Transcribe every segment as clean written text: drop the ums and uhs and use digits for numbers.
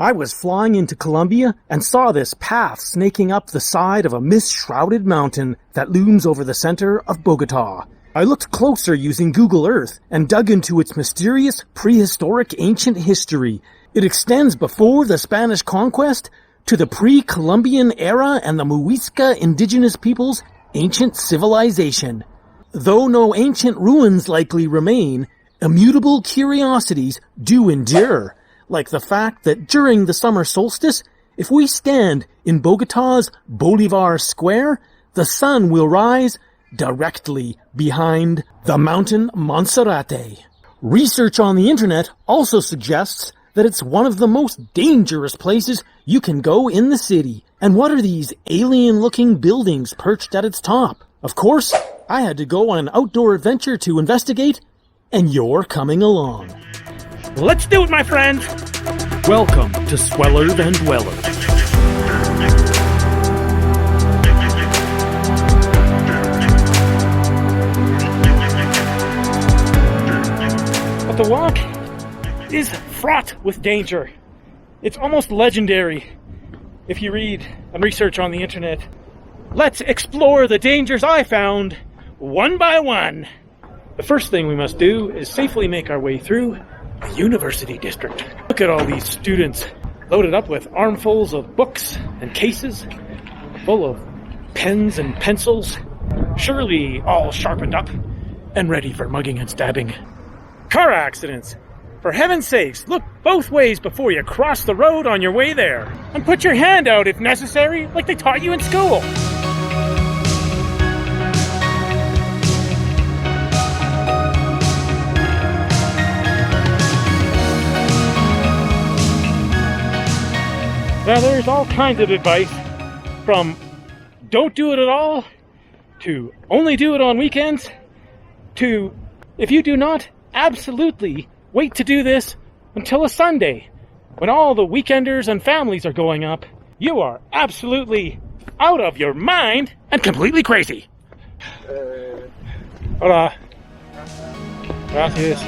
I was flying into Colombia and saw this path snaking up the side of a mist-shrouded mountain that looms over the center of Bogota. I looked closer using Google Earth and dug into its mysterious prehistoric ancient history. It extends before the Spanish conquest to the pre-Columbian era and the Muisca indigenous people's ancient civilization. Though no ancient ruins likely remain, immutable curiosities do endure, like the fact that during the summer solstice, if we stand in Bogota's Bolivar Square, the sun will rise directly behind the mountain Monserrate. Research on the internet also suggests that it's one of the most dangerous places you can go in the city. And what are these alien-looking buildings perched at its top? Of course, I had to go on an outdoor adventure to investigate, and you're coming along. Let's do it, my friend! Welcome to Sweller Than Dweller. But the walk is fraught with danger. It's almost legendary if you read and research on the internet. Let's explore the dangers I found one by one. The first thing we must do is safely make our way through the University District. Look at all these students loaded up with armfuls of books and cases full of pens and pencils, surely all sharpened up and ready for mugging and stabbing. Car accidents! For heaven's sakes, look both ways before you cross the road on your way there. And put your hand out if necessary, like they taught you in school. Now there's all kinds of advice, from don't do it at all, to only do it on weekends, to if you do not absolutely wait to do this until a Sunday, when all the weekenders and families are going up, you are absolutely out of your mind and completely crazy. Hola. Gracias.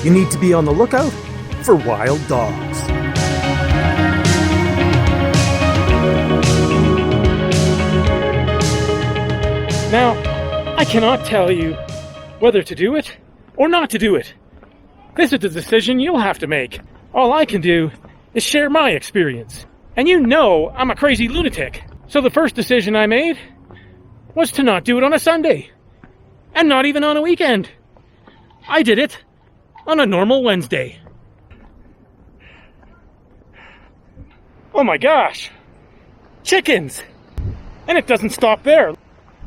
You need to be on the lookout for wild dogs. Now, I cannot tell you whether to do it or not to do it. This is a decision you'll have to make. All I can do is share my experience. And you know I'm a crazy lunatic. So the first decision I made was to not do it on a Sunday. And not even on a weekend. I did it on a normal Wednesday. Oh my gosh! Chickens! And it doesn't stop there.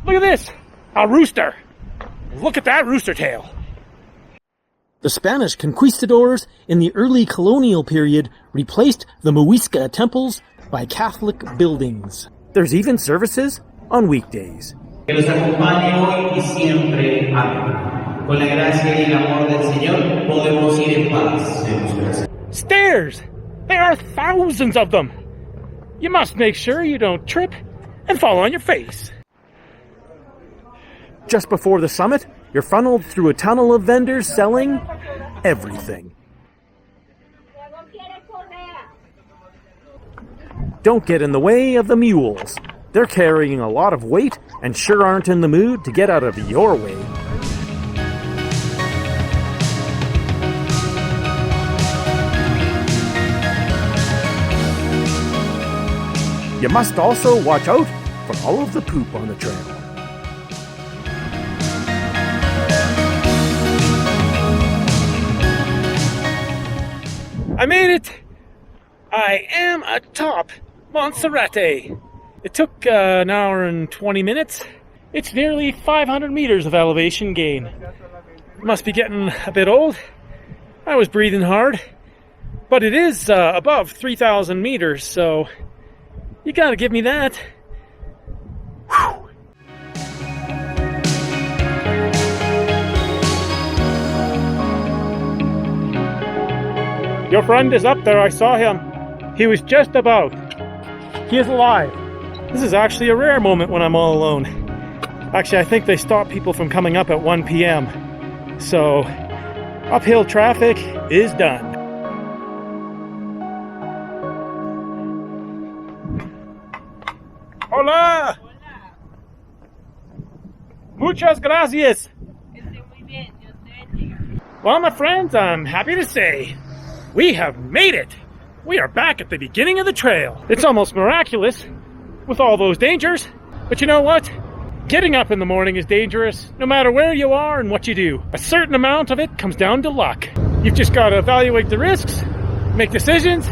Look at this! A rooster! Look at that rooster tail! The Spanish conquistadors in the early colonial period replaced the Muisca temples by Catholic buildings. There's even services on weekdays. Que los acompañe hoy y siempre. Amén. Con la gracia y el amor del Señor podemos ir en paz. Stairs! There are thousands of them! You must make sure you don't trip and fall on your face. Just before the summit, you're funneled through a tunnel of vendors selling everything. Don't get in the way of the mules. They're carrying a lot of weight and sure aren't in the mood to get out of your way. You must also watch out for all of the poop on the trail. I made it! I am atop Monserrate. It took an hour and 20 minutes. It's nearly 500 meters of elevation gain. Must be getting a bit old. I was breathing hard. But it is above 3,000 meters, so you gotta give me that. Whew. Your friend is up there, I saw him. He was just about. He is alive. This is actually a rare moment when I'm all alone. Actually, I think they stop people from coming up at 1 p.m. So, uphill traffic is done. Hola! Muchas gracias! Well, my friends, I'm happy to say we have made it! We are back at the beginning of the trail. It's almost miraculous with all those dangers. But you know what? Getting up in the morning is dangerous, no matter where you are and what you do. A certain amount of it comes down to luck. You've just got to evaluate the risks, make decisions,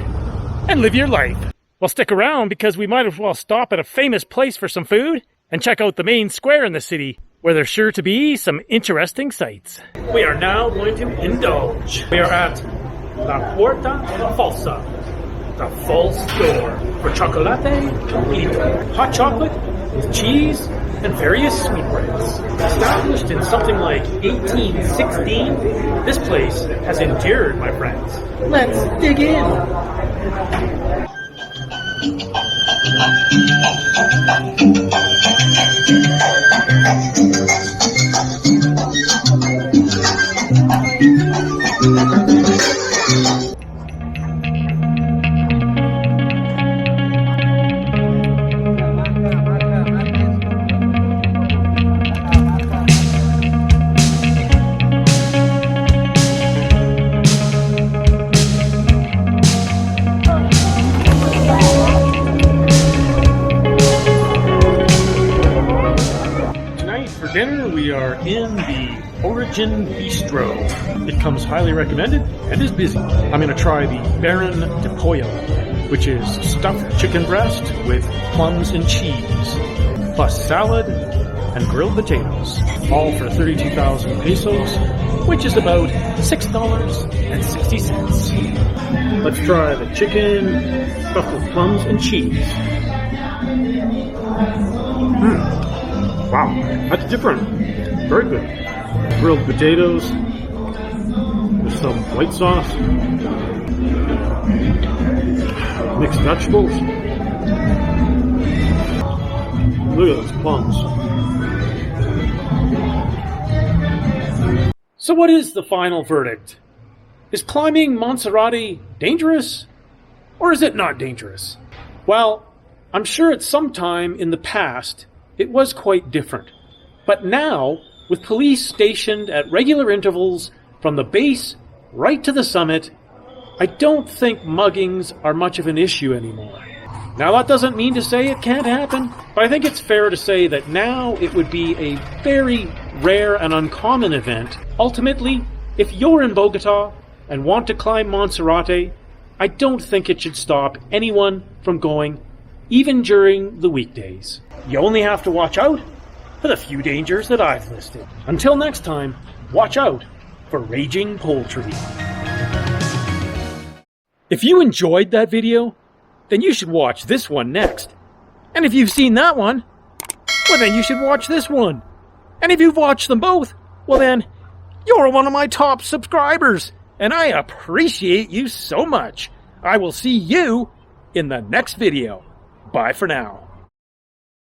and live your life. Well, stick around because we might as well stop at a famous place for some food and check out the main square in the city, where there's sure to be some interesting sights. We are now going to indulge. We are at La Puerta Falsa, the false door, for chocolate caliente, hot chocolate with cheese and various sweetbreads. Established in something like 1816, this place has endured, my friends. Let's dig in. Dinner, we are in the Origin Bistro. It comes highly recommended and is busy. I'm going to try the Baron de Pollo, which is stuffed chicken breast with plums and cheese, plus salad and grilled potatoes, all for 32,000 pesos, which is about $6.60. Let's try the chicken stuffed with plums and cheese. Wow, that's different. Very good. Grilled potatoes with some white sauce, mixed vegetables. Look at those plums. So what is the final verdict? Is climbing Monserrate dangerous? Or is it not dangerous? Well, I'm sure at some time in the past it was quite different. But now, with police stationed at regular intervals from the base right to the summit, I don't think muggings are much of an issue anymore. Now, that doesn't mean to say it can't happen, but I think it's fair to say that now it would be a very rare and uncommon event. Ultimately, if you're in Bogota and want to climb Monserrate, I don't think it should stop anyone from going, even during the weekdays. You only have to watch out for the few dangers that I've listed. Until next time, watch out for raging poultry. If you enjoyed that video, then you should watch this one next. And if you've seen that one, well then you should watch this one. And if you've watched them both, well then, you're one of my top subscribers, and I appreciate you so much. I will see you in the next video. Bye for now.